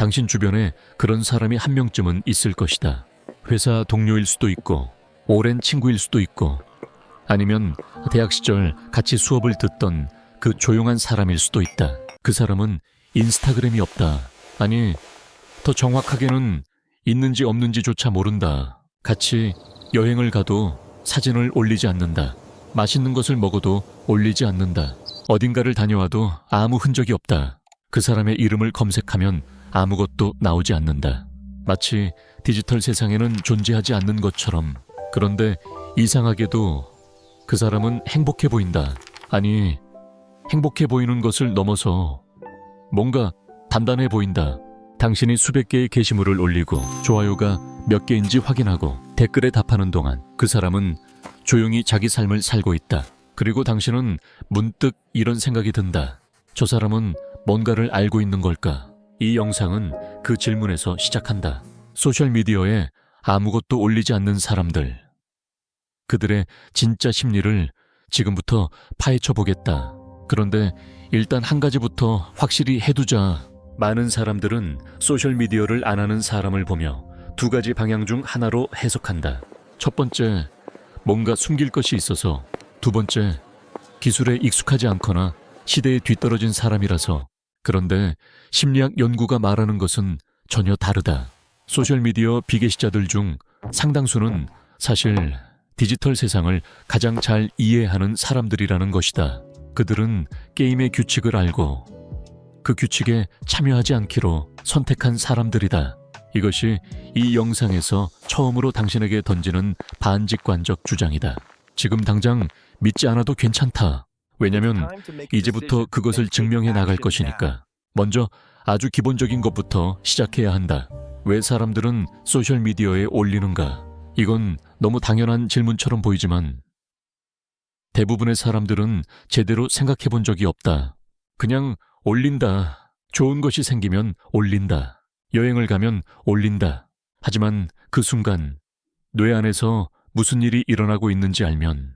당신 주변에 그런 사람이 한 명쯤은 있을 것이다. 회사 동료일 수도 있고, 오랜 친구일 수도 있고, 아니면 대학 시절 같이 수업을 듣던 그 조용한 사람일 수도 있다. 그 사람은 인스타그램이 없다. 아니, 더 정확하게는 있는지 없는지조차 모른다. 같이 여행을 가도 사진을 올리지 않는다. 맛있는 것을 먹어도 올리지 않는다. 어딘가를 다녀와도 아무 흔적이 없다. 그 사람의 이름을 검색하면 아무것도 나오지 않는다. 마치 디지털 세상에는 존재하지 않는 것처럼. 그런데 이상하게도 그 사람은 행복해 보인다. 아니, 행복해 보이는 것을 넘어서 뭔가 단단해 보인다. 당신이 수백 개의 게시물을 올리고 좋아요가 몇 개인지 확인하고 댓글에 답하는 동안 그 사람은 조용히 자기 삶을 살고 있다. 그리고 당신은 문득 이런 생각이 든다. 저 사람은 뭔가를 알고 있는 걸까? 이 영상은 그 질문에서 시작한다. 소셜미디어에 아무것도 올리지 않는 사람들. 그들의 진짜 심리를 지금부터 파헤쳐 보겠다. 그런데 일단 한 가지부터 확실히 해두자. 많은 사람들은 소셜미디어를 안 하는 사람을 보며 두 가지 방향 중 하나로 해석한다. 첫 번째, 뭔가 숨길 것이 있어서. 두 번째, 기술에 익숙하지 않거나 시대에 뒤떨어진 사람이라서. 그런데 심리학 연구가 말하는 것은 전혀 다르다. 소셜미디어 비계시자들 중 상당수는 사실 디지털 세상을 가장 잘 이해하는 사람들이라는 것이다. 그들은 게임의 규칙을 알고 그 규칙에 참여하지 않기로 선택한 사람들이다. 이것이 이 영상에서 처음으로 당신에게 던지는 반직관적 주장이다. 지금 당장 믿지 않아도 괜찮다. 왜냐면 이제부터 그것을 증명해 나갈 것이니까. 먼저 아주 기본적인 것부터 시작해야 한다. 왜 사람들은 소셜미디어에 올리는가? 이건 너무 당연한 질문처럼 보이지만 대부분의 사람들은 제대로 생각해 본 적이 없다. 그냥 올린다. 좋은 것이 생기면 올린다. 여행을 가면 올린다. 하지만 그 순간 뇌 안에서 무슨 일이 일어나고 있는지 알면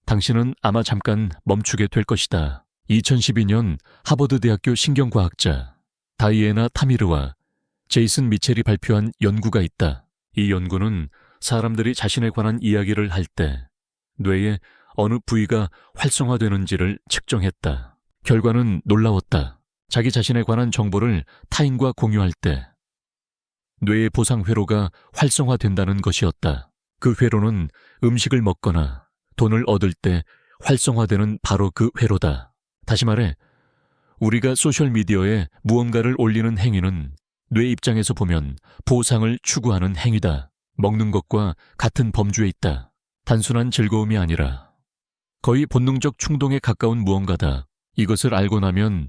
당신은 아마 잠깐 멈추게 될 것이다. 2012년 하버드 대학교 신경과학자 다이애나 타미르와 제이슨 미첼이 발표한 연구가 있다. 이 연구는 사람들이 자신에 관한 이야기를 할 때 뇌의 어느 부위가 활성화되는지를 측정했다. 결과는 놀라웠다. 자기 자신에 관한 정보를 타인과 공유할 때 뇌의 보상 회로가 활성화된다는 것이었다. 그 회로는 음식을 먹거나 돈을 얻을 때 활성화되는 바로 그 회로다. 다시 말해, 우리가 소셜미디어에 무언가를 올리는 행위는 뇌 입장에서 보면 보상을 추구하는 행위다. 먹는 것과 같은 범주에 있다. 단순한 즐거움이 아니라 거의 본능적 충동에 가까운 무언가다. 이것을 알고 나면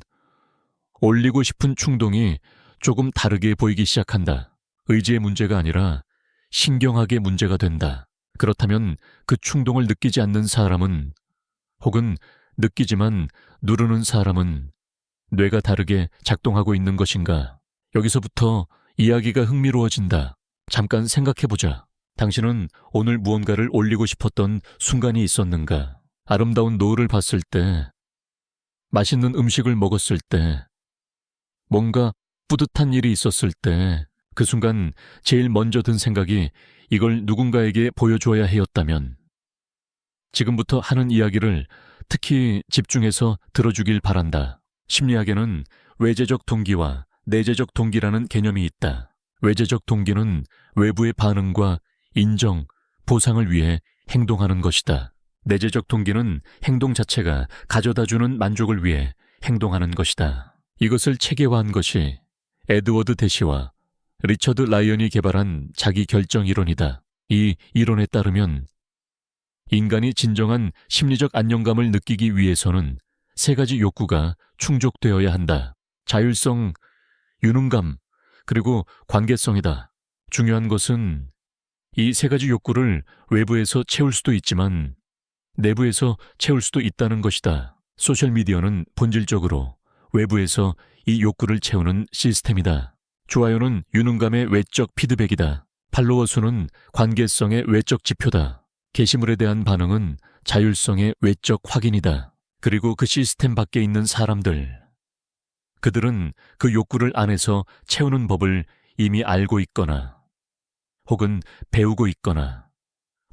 올리고 싶은 충동이 조금 다르게 보이기 시작한다. 의지의 문제가 아니라 신경학의 문제가 된다. 그렇다면 그 충동을 느끼지 않는 사람은, 혹은 느끼지만 누르는 사람은 뇌가 다르게 작동하고 있는 것인가? 여기서부터 이야기가 흥미로워진다. 잠깐 생각해보자. 당신은 오늘 무언가를 올리고 싶었던 순간이 있었는가? 아름다운 노을을 봤을 때, 맛있는 음식을 먹었을 때, 뭔가 뿌듯한 일이 있었을 때, 그 순간 제일 먼저 든 생각이 이걸 누군가에게 보여줘야 해였다면, 지금부터 하는 이야기를 특히 집중해서 들어주길 바란다. 심리학에는 외재적 동기와 내재적 동기라는 개념이 있다. 외재적 동기는 외부의 반응과 인정, 보상을 위해 행동하는 것이다. 내재적 동기는 행동 자체가 가져다주는 만족을 위해 행동하는 것이다. 이것을 체계화한 것이 에드워드 대시와 리처드 라이언이 개발한 자기 결정 이론이다. 이 이론에 따르면 인간이 진정한 심리적 안정감을 느끼기 위해서는 세 가지 욕구가 충족되어야 한다. 자율성, 유능감, 그리고 관계성이다. 중요한 것은 이 세 가지 욕구를 외부에서 채울 수도 있지만 내부에서 채울 수도 있다는 것이다. 소셜미디어는 본질적으로 외부에서 이 욕구를 채우는 시스템이다. 좋아요는 유능감의 외적 피드백이다. 팔로워 수는 관계성의 외적 지표다. 게시물에 대한 반응은 자율성의 외적 확인이다. 그리고 그 시스템 밖에 있는 사람들, 그들은 그 욕구를 안에서 채우는 법을 이미 알고 있거나 혹은 배우고 있거나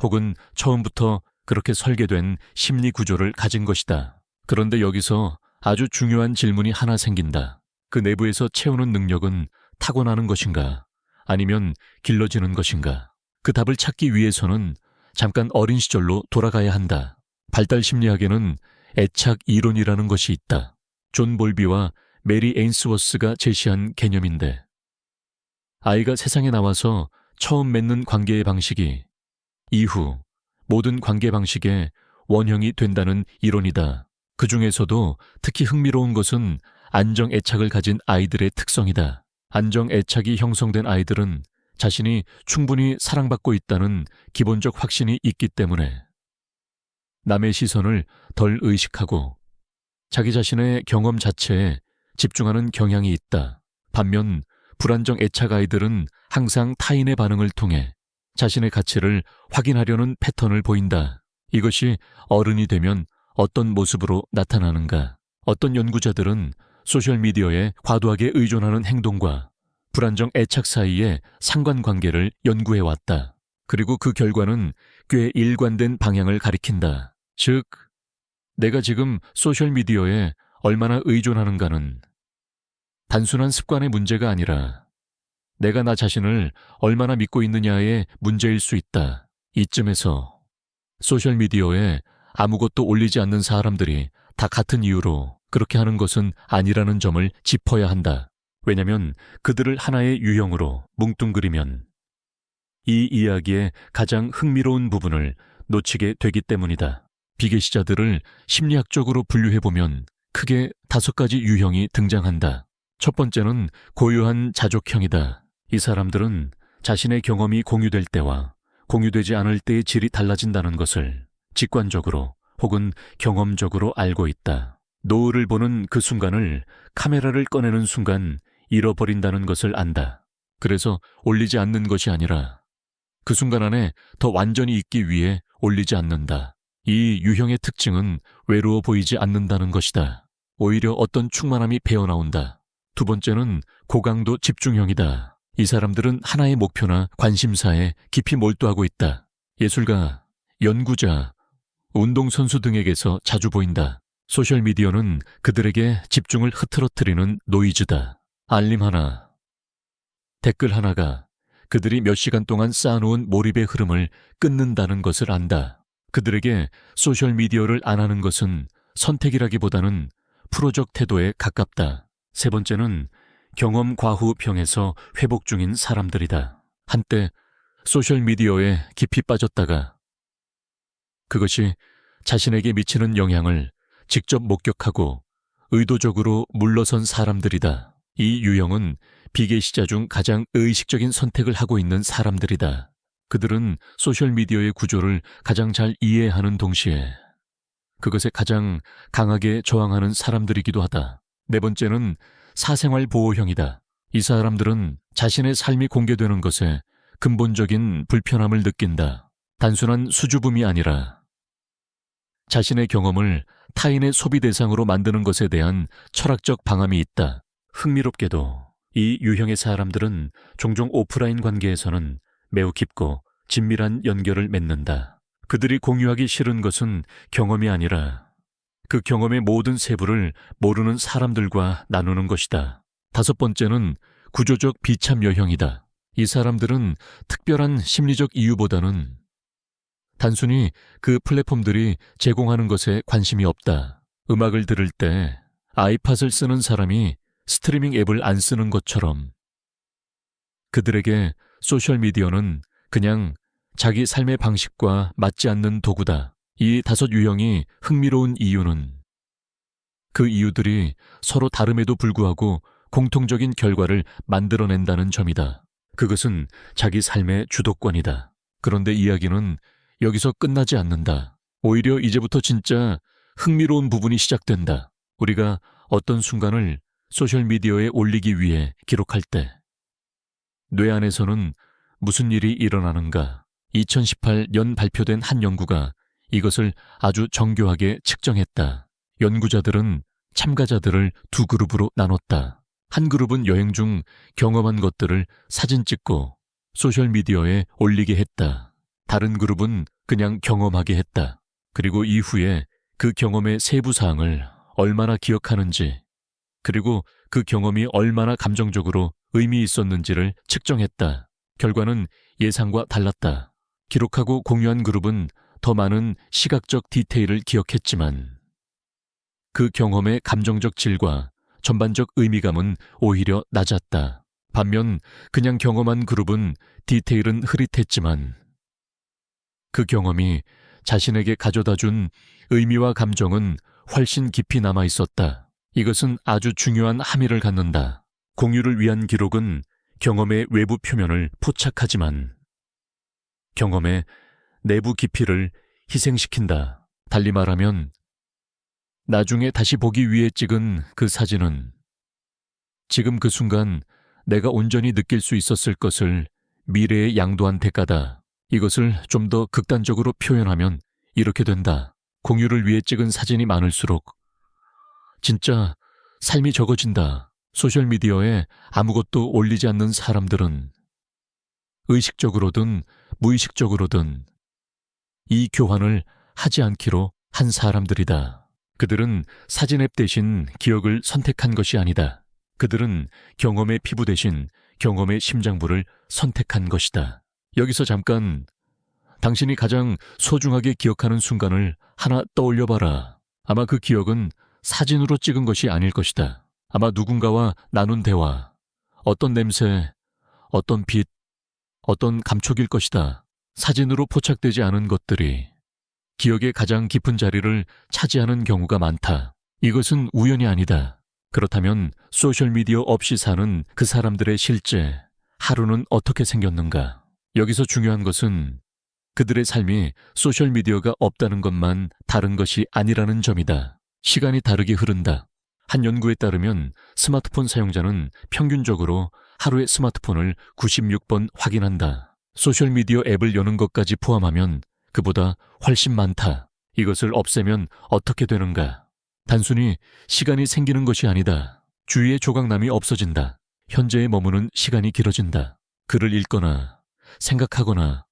혹은 처음부터 그렇게 설계된 심리 구조를 가진 것이다. 그런데 여기서 아주 중요한 질문이 하나 생긴다. 그 내부에서 채우는 능력은 타고나는 것인가? 아니면 길러지는 것인가? 그 답을 찾기 위해서는 잠깐 어린 시절로 돌아가야 한다. 발달 심리학에는 애착 이론이라는 것이 있다. 존 볼비와 메리 에인스워스가 제시한 개념인데, 아이가 세상에 나와서 처음 맺는 관계의 방식이 이후 모든 관계 방식의 원형이 된다는 이론이다. 그 중에서도 특히 흥미로운 것은 안정 애착을 가진 아이들의 특성이다. 안정 애착이 형성된 아이들은 자신이 충분히 사랑받고 있다는 기본적 확신이 있기 때문에 남의 시선을 덜 의식하고 자기 자신의 경험 자체에 집중하는 경향이 있다. 반면 불안정 애착 아이들은 항상 타인의 반응을 통해 자신의 가치를 확인하려는 패턴을 보인다. 이것이 어른이 되면 어떤 모습으로 나타나는가? 어떤 연구자들은 소셜미디어에 과도하게 의존하는 행동과 불안정 애착 사이의 상관관계를 연구해왔다. 그리고 그 결과는 꽤 일관된 방향을 가리킨다. 즉, 내가 지금 소셜미디어에 얼마나 의존하는가는 단순한 습관의 문제가 아니라 내가 나 자신을 얼마나 믿고 있느냐의 문제일 수 있다. 이쯤에서 소셜미디어에 아무것도 올리지 않는 사람들이 다 같은 이유로 그렇게 하는 것은 아니라는 점을 짚어야 한다. 왜냐하면 그들을 하나의 유형으로 뭉뚱그리면 이 이야기의 가장 흥미로운 부분을 놓치게 되기 때문이다. 비계시자들을 심리학적으로 분류해보면 크게 5가지 유형이 등장한다. 첫 번째는 고유한 자족형이다. 이 사람들은 자신의 경험이 공유될 때와 공유되지 않을 때의 질이 달라진다는 것을 직관적으로 혹은 경험적으로 알고 있다. 노을을 보는 그 순간을 카메라를 꺼내는 순간 잃어버린다는 것을 안다. 그래서 올리지 않는 것이 아니라 그 순간 안에 더 완전히 있기 위해 올리지 않는다. 이 유형의 특징은 외로워 보이지 않는다는 것이다. 오히려 어떤 충만함이 배어나온다. 두 번째는 고강도 집중형이다. 이 사람들은 하나의 목표나 관심사에 깊이 몰두하고 있다. 예술가, 연구자, 운동선수 등에게서 자주 보인다. 소셜미디어는 그들에게 집중을 흐트러뜨리는 노이즈다. 알림 하나, 댓글 하나가 그들이 몇 시간 동안 쌓아놓은 몰입의 흐름을 끊는다는 것을 안다. 그들에게 소셜미디어를 안 하는 것은 선택이라기보다는 프로적 태도에 가깝다. 세 번째는 경험 과후병에서 회복 중인 사람들이다. 한때 소셜미디어에 깊이 빠졌다가 그것이 자신에게 미치는 영향을 직접 목격하고 의도적으로 물러선 사람들이다. 이 유형은 비계시자 중 가장 의식적인 선택을 하고 있는 사람들이다. 그들은 소셜미디어의 구조를 가장 잘 이해하는 동시에 그것에 가장 강하게 저항하는 사람들이기도 하다. 네 번째는 사생활 보호형이다. 이 사람들은 자신의 삶이 공개되는 것에 근본적인 불편함을 느낀다. 단순한 수줍음이 아니라 자신의 경험을 타인의 소비 대상으로 만드는 것에 대한 철학적 방함이 있다. 흥미롭게도 이 유형의 사람들은 종종 오프라인 관계에서는 매우 깊고 긴밀한 연결을 맺는다. 그들이 공유하기 싫은 것은 경험이 아니라 그 경험의 모든 세부를 모르는 사람들과 나누는 것이다. 다섯 번째는 구조적 비참여형이다. 이 사람들은 특별한 심리적 이유보다는 단순히 그 플랫폼들이 제공하는 것에 관심이 없다. 음악을 들을 때 아이팟을 쓰는 사람이 스트리밍 앱을 안 쓰는 것처럼 그들에게 소셜미디어는 그냥 자기 삶의 방식과 맞지 않는 도구다. 이 5 유형이 흥미로운 이유는 그 이유들이 서로 다름에도 불구하고 공통적인 결과를 만들어낸다는 점이다. 그것은 자기 삶의 주도권이다. 그런데 이야기는 여기서 끝나지 않는다. 오히려 이제부터 진짜 흥미로운 부분이 시작된다. 우리가 어떤 순간을 소셜미디어에 올리기 위해 기록할 때 뇌 안에서는 무슨 일이 일어나는가? 2018년 발표된 한 연구가 이것을 아주 정교하게 측정했다. 연구자들은 참가자들을 두 그룹으로 나눴다. 한 그룹은 여행 중 경험한 것들을 사진 찍고 소셜미디어에 올리게 했다. 다른 그룹은 그냥 경험하게 했다. 그리고 이후에 그 경험의 세부 사항을 얼마나 기억하는지, 그리고 그 경험이 얼마나 감정적으로 의미 있었는지를 측정했다. 결과는 예상과 달랐다. 기록하고 공유한 그룹은 더 많은 시각적 디테일을 기억했지만 그 경험의 감정적 질과 전반적 의미감은 오히려 낮았다. 반면 그냥 경험한 그룹은 디테일은 흐릿했지만 그 경험이 자신에게 가져다 준 의미와 감정은 훨씬 깊이 남아 있었다. 이것은 아주 중요한 함의를 갖는다. 공유를 위한 기록은 경험의 외부 표면을 포착하지만 경험의 내부 깊이를 희생시킨다. 달리 말하면 나중에 다시 보기 위해 찍은 그 사진은 지금 그 순간 내가 온전히 느낄 수 있었을 것을 미래에 양도한 대가다. 이것을 좀 더 극단적으로 표현하면 이렇게 된다. 공유를 위해 찍은 사진이 많을수록 진짜 삶이 적어진다. 소셜미디어에 아무것도 올리지 않는 사람들은 의식적으로든 무의식적으로든 이 교환을 하지 않기로 한 사람들이다. 그들은 사진 앱 대신 기억을 선택한 것이 아니다. 그들은 경험의 피부 대신 경험의 심장부를 선택한 것이다. 여기서 잠깐 당신이 가장 소중하게 기억하는 순간을 하나 떠올려봐라. 아마 그 기억은 사진으로 찍은 것이 아닐 것이다. 아마 누군가와 나눈 대화, 어떤 냄새, 어떤 빛, 어떤 감촉일 것이다. 사진으로 포착되지 않은 것들이 기억의 가장 깊은 자리를 차지하는 경우가 많다. 이것은 우연이 아니다. 그렇다면 소셜미디어 없이 사는 그 사람들의 실제 하루는 어떻게 생겼는가? 여기서 중요한 것은 그들의 삶이 소셜미디어가 없다는 것만 다른 것이 아니라는 점이다. 시간이 다르게 흐른다. 한 연구에 따르면 스마트폰 사용자는 평균적으로 하루에 스마트폰을 96번 확인한다. 소셜미디어 앱을 여는 것까지 포함하면 그보다 훨씬 많다. 이것을 없애면 어떻게 되는가? 단순히 시간이 생기는 것이 아니다. 주위에 조각남이 없어진다. 현재에 머무는 시간이 길어진다. 글을 읽거나 생각하거나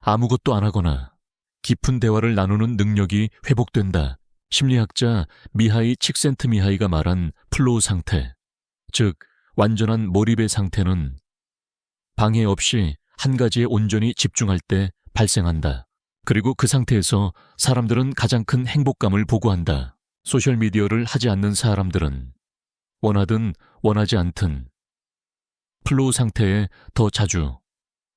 아무것도 안 하거나 깊은 대화를 나누는 능력이 회복된다. 심리학자 미하이 칙센트미하이가 말한 플로우 상태, 즉 완전한 몰입의 상태는 방해 없이 한 가지에 온전히 집중할 때 발생한다. 그리고 그 상태에서 사람들은 가장 큰 행복감을 보고한다. 소셜미디어를 하지 않는 사람들은 원하든 원하지 않든 플로우 상태에 더 자주,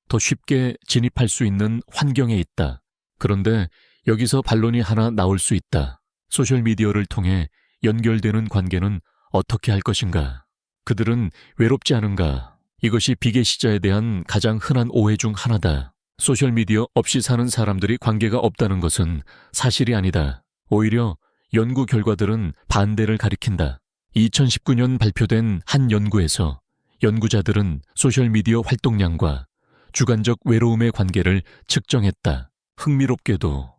더 쉽게 진입할 수 있는 환경에 있다. 그런데 여기서 반론이 하나 나올 수 있다. 소셜미디어를 통해 연결되는 관계는 어떻게 할 것인가? 그들은 외롭지 않은가? 이것이 비계시자에 대한 가장 흔한 오해 중 하나다. 소셜미디어 없이 사는 사람들이 관계가 없다는 것은 사실이 아니다. 오히려 연구 결과들은 반대를 가리킨다. 2019년 발표된 한 연구에서 연구자들은 소셜미디어 활동량과 주관적 외로움의 관계를 측정했다. 흥미롭게도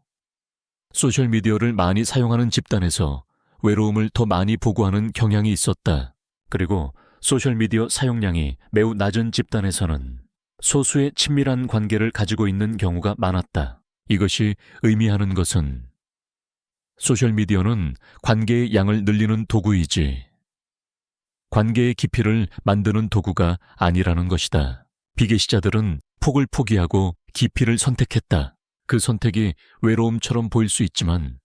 소셜미디어를 많이 사용하는 집단에서 외로움을 더 많이 보고하는 경향이 있었다. 그리고 소셜미디어 사용량이 매우 낮은 집단에서는 소수의 친밀한 관계를 가지고 있는 경우가 많았다. 이것이 의미하는 것은 소셜미디어는 관계의 양을 늘리는 도구이지 관계의 깊이를 만드는 도구가 아니라는 것이다. 비계시자들은 폭을 포기하고 깊이를 선택했다. 그 선택이 외로움처럼 보일 수 있지만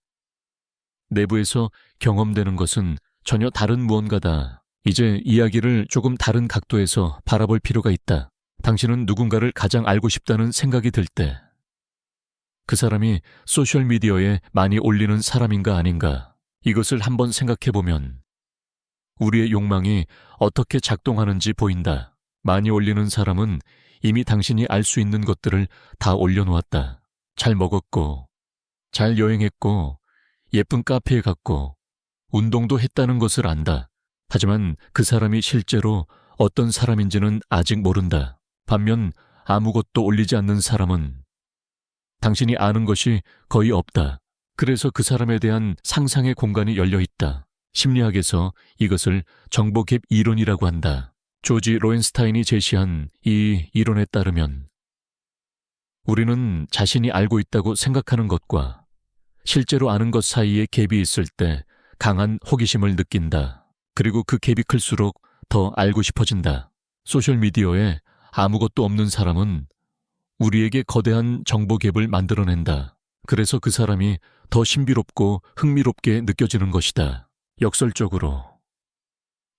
내부에서 경험되는 것은 전혀 다른 무언가다. 이제 이야기를 조금 다른 각도에서 바라볼 필요가 있다. 당신은 누군가를 가장 알고 싶다는 생각이 들 때 그 사람이 소셜미디어에 많이 올리는 사람인가 아닌가? 이것을 한번 생각해보면 우리의 욕망이 어떻게 작동하는지 보인다. 많이 올리는 사람은 이미 당신이 알 수 있는 것들을 다 올려놓았다. 잘 먹었고, 잘 여행했고, 예쁜 카페에 갔고, 운동도 했다는 것을 안다. 하지만 그 사람이 실제로 어떤 사람인지는 아직 모른다. 반면 아무것도 올리지 않는 사람은 당신이 아는 것이 거의 없다. 그래서 그 사람에 대한 상상의 공간이 열려 있다. 심리학에서 이것을 정보갭 이론이라고 한다. 조지 로엔스타인이 제시한 이 이론에 따르면 우리는 자신이 알고 있다고 생각하는 것과 실제로 아는 것 사이에 갭이 있을 때 강한 호기심을 느낀다. 그리고 그 갭이 클수록 더 알고 싶어진다. 소셜미디어에 아무것도 없는 사람은 우리에게 거대한 정보 갭을 만들어낸다. 그래서 그 사람이 더 신비롭고 흥미롭게 느껴지는 것이다. 역설적으로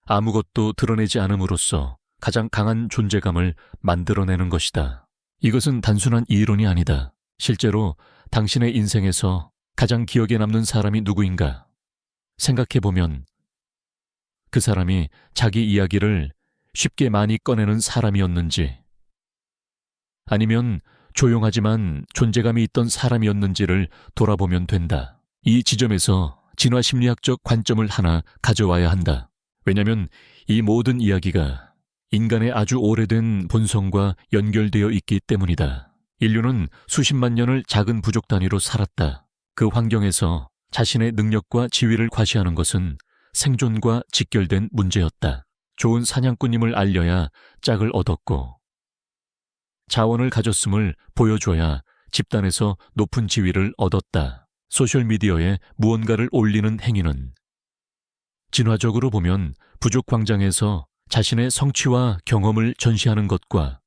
아무것도 드러내지 않음으로써 가장 강한 존재감을 만들어내는 것이다. 이것은 단순한 이론이 아니다. 실제로 당신의 인생에서 가장 기억에 남는 사람이 누구인가? 생각해보면 그 사람이 자기 이야기를 쉽게 많이 꺼내는 사람이었는지, 아니면 조용하지만 존재감이 있던 사람이었는지를 돌아보면 된다. 이 지점에서 진화 심리학적 관점을 하나 가져와야 한다. 왜냐하면 이 모든 이야기가 인간의 아주 오래된 본성과 연결되어 있기 때문이다. 인류는 수십만 년을 작은 부족 단위로 살았다. 그 환경에서 자신의 능력과 지위를 과시하는 것은 생존과 직결된 문제였다. 좋은 사냥꾼임을 알려야 짝을 얻었고, 자원을 가졌음을 보여줘야 집단에서 높은 지위를 얻었다. 소셜미디어에 무언가를 올리는 행위는 진화적으로 보면 부족 광장에서 자신의 성취와 경험을 전시하는 것과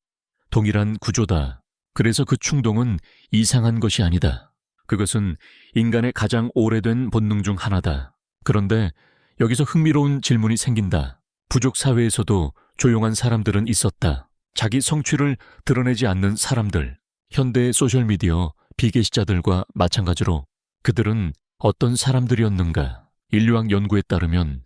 동일한 구조다. 그래서 그 충동은 이상한 것이 아니다. 그것은 인간의 가장 오래된 본능 중 하나다. 그런데 여기서 흥미로운 질문이 생긴다. 부족 사회에서도 조용한 사람들은 있었다. 자기 성취를 드러내지 않는 사람들. 현대의 소셜미디어 비계시자들과 마찬가지로 그들은 어떤 사람들이었는가? 인류학 연구에 따르면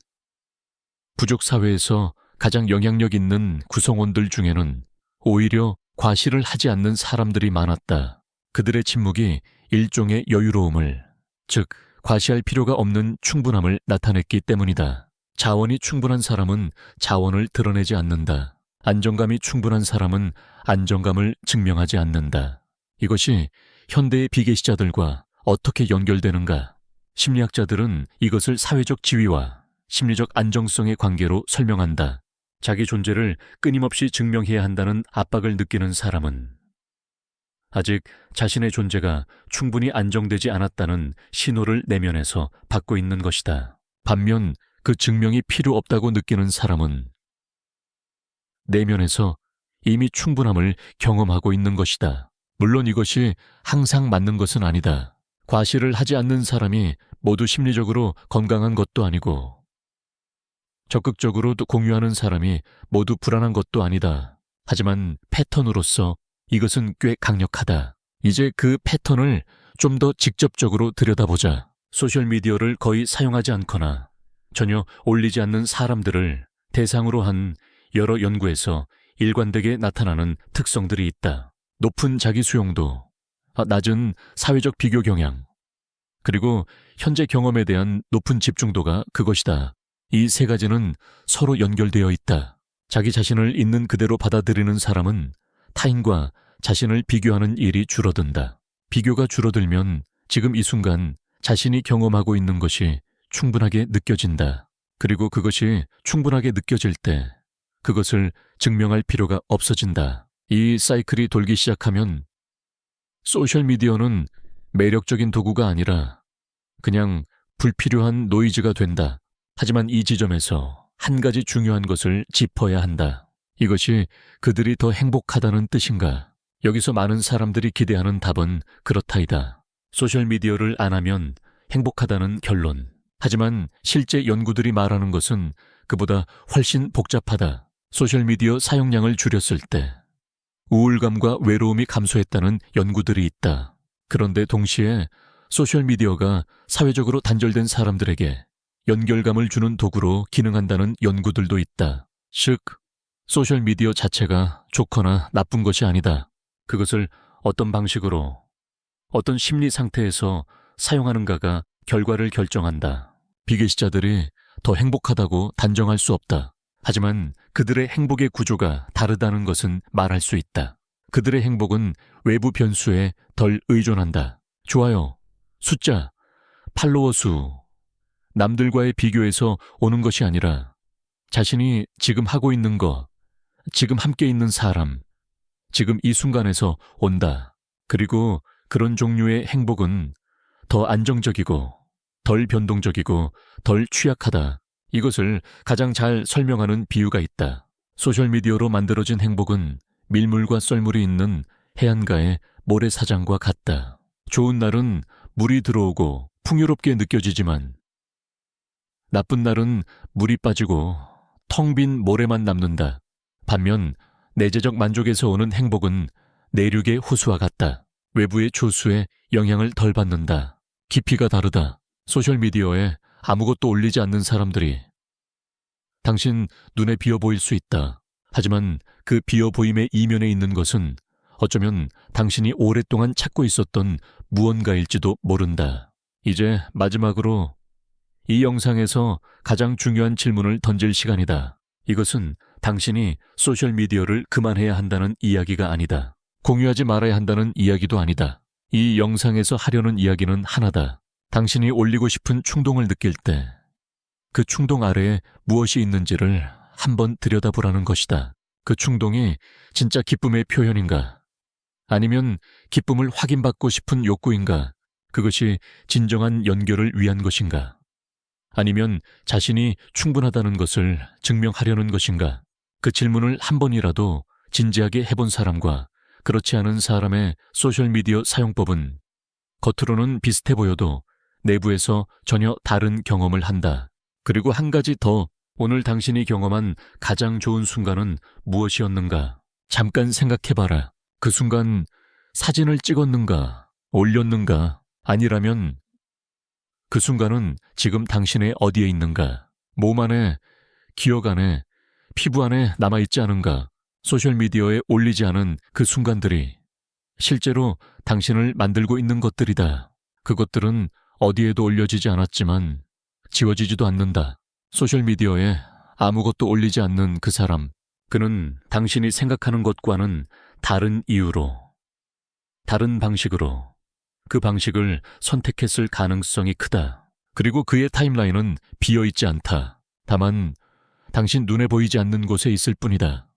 부족 사회에서 가장 영향력 있는 구성원들 중에는 오히려 과시를 하지 않는 사람들이 많았다. 그들의 침묵이 일종의 여유로움을, 즉 과시할 필요가 없는 충분함을 나타냈기 때문이다. 자원이 충분한 사람은 자원을 드러내지 않는다. 안정감이 충분한 사람은 안정감을 증명하지 않는다. 이것이 현대의 비계시자들과 어떻게 연결되는가? 심리학자들은 이것을 사회적 지위와 심리적 안정성의 관계로 설명한다. 자기 존재를 끊임없이 증명해야 한다는 압박을 느끼는 사람은 아직 자신의 존재가 충분히 안정되지 않았다는 신호를 내면에서 받고 있는 것이다. 반면 그 증명이 필요 없다고 느끼는 사람은 내면에서 이미 충분함을 경험하고 있는 것이다. 물론 이것이 항상 맞는 것은 아니다. 과시를 하지 않는 사람이 모두 심리적으로 건강한 것도 아니고 적극적으로 공유하는 사람이 모두 불안한 것도 아니다. 하지만 패턴으로서 이것은 꽤 강력하다. 이제 그 패턴을 좀 더 직접적으로 들여다보자. 소셜미디어를 거의 사용하지 않거나 전혀 올리지 않는 사람들을 대상으로 한 여러 연구에서 일관되게 나타나는 특성들이 있다. 높은 자기 수용도, 낮은 사회적 비교 경향, 그리고 현재 경험에 대한 높은 집중도가 그것이다. 이 세 가지는 서로 연결되어 있다. 자기 자신을 있는 그대로 받아들이는 사람은 타인과 자신을 비교하는 일이 줄어든다. 비교가 줄어들면 지금 이 순간 자신이 경험하고 있는 것이 충분하게 느껴진다. 그리고 그것이 충분하게 느껴질 때 그것을 증명할 필요가 없어진다. 이 사이클이 돌기 시작하면 소셜미디어는 매력적인 도구가 아니라 그냥 불필요한 노이즈가 된다. 하지만 이 지점에서 한 가지 중요한 것을 짚어야 한다. 이것이 그들이 더 행복하다는 뜻인가? 여기서 많은 사람들이 기대하는 답은 그렇다이다. 소셜미디어를 안 하면 행복하다는 결론. 하지만 실제 연구들이 말하는 것은 그보다 훨씬 복잡하다. 소셜미디어 사용량을 줄였을 때 우울감과 외로움이 감소했다는 연구들이 있다. 그런데 동시에 소셜미디어가 사회적으로 단절된 사람들에게 연결감을 주는 도구로 기능한다는 연구들도 있다. 즉, 소셜미디어 자체가 좋거나 나쁜 것이 아니다. 그것을 어떤 방식으로, 어떤 심리 상태에서 사용하는가가 결과를 결정한다. 비계시자들이 더 행복하다고 단정할 수 없다. 하지만 그들의 행복의 구조가 다르다는 것은 말할 수 있다. 그들의 행복은 외부 변수에 덜 의존한다. 좋아요, 숫자, 팔로워 수, 남들과의 비교에서 오는 것이 아니라 자신이 지금 하고 있는 것, 지금 함께 있는 사람, 지금 이 순간에서 온다. 그리고 그런 종류의 행복은 더 안정적이고 덜 변동적이고 덜 취약하다. 이것을 가장 잘 설명하는 비유가 있다. 소셜미디어로 만들어진 행복은 밀물과 썰물이 있는 해안가의 모래사장과 같다. 좋은 날은 물이 들어오고 풍요롭게 느껴지지만 나쁜 날은 물이 빠지고 텅 빈 모래만 남는다. 반면 내재적 만족에서 오는 행복은 내륙의 호수와 같다. 외부의 조수에 영향을 덜 받는다. 깊이가 다르다. 소셜미디어에 아무것도 올리지 않는 사람들이 당신 눈에 비어 보일 수 있다. 하지만 그 비어 보임의 이면에 있는 것은 어쩌면 당신이 오랫동안 찾고 있었던 무언가일지도 모른다. 이제 마지막으로 이 영상에서 가장 중요한 질문을 던질 시간이다. 이것은 당신이 소셜미디어를 그만해야 한다는 이야기가 아니다. 공유하지 말아야 한다는 이야기도 아니다. 이 영상에서 하려는 이야기는 하나다. 당신이 올리고 싶은 충동을 느낄 때 그 충동 아래에 무엇이 있는지를 한번 들여다보라는 것이다. 그 충동이 진짜 기쁨의 표현인가? 아니면 기쁨을 확인받고 싶은 욕구인가? 그것이 진정한 연결을 위한 것인가? 아니면 자신이 충분하다는 것을 증명하려는 것인가? 그 질문을 한 번이라도 진지하게 해본 사람과 그렇지 않은 사람의 소셜미디어 사용법은 겉으로는 비슷해 보여도 내부에서 전혀 다른 경험을 한다. 그리고 한 가지 더, 오늘 당신이 경험한 가장 좋은 순간은 무엇이었는가? 잠깐 생각해봐라. 그 순간 사진을 찍었는가? 올렸는가? 아니라면 그 순간은 지금 당신의 어디에 있는가? 몸 안에, 기억 안에, 피부 안에 남아있지 않은가? 소셜미디어에 올리지 않은 그 순간들이 실제로 당신을 만들고 있는 것들이다. 그것들은 어디에도 올려지지 않았지만 지워지지도 않는다. 소셜미디어에 아무것도 올리지 않는 그 사람, 그는 당신이 생각하는 것과는 다른 이유로, 다른 방식으로 그 방식을 선택했을 가능성이 크다. 그리고 그의 타임라인은 비어있지 않다. 다만 당신 눈에 보이지 않는 곳에 있을 뿐이다.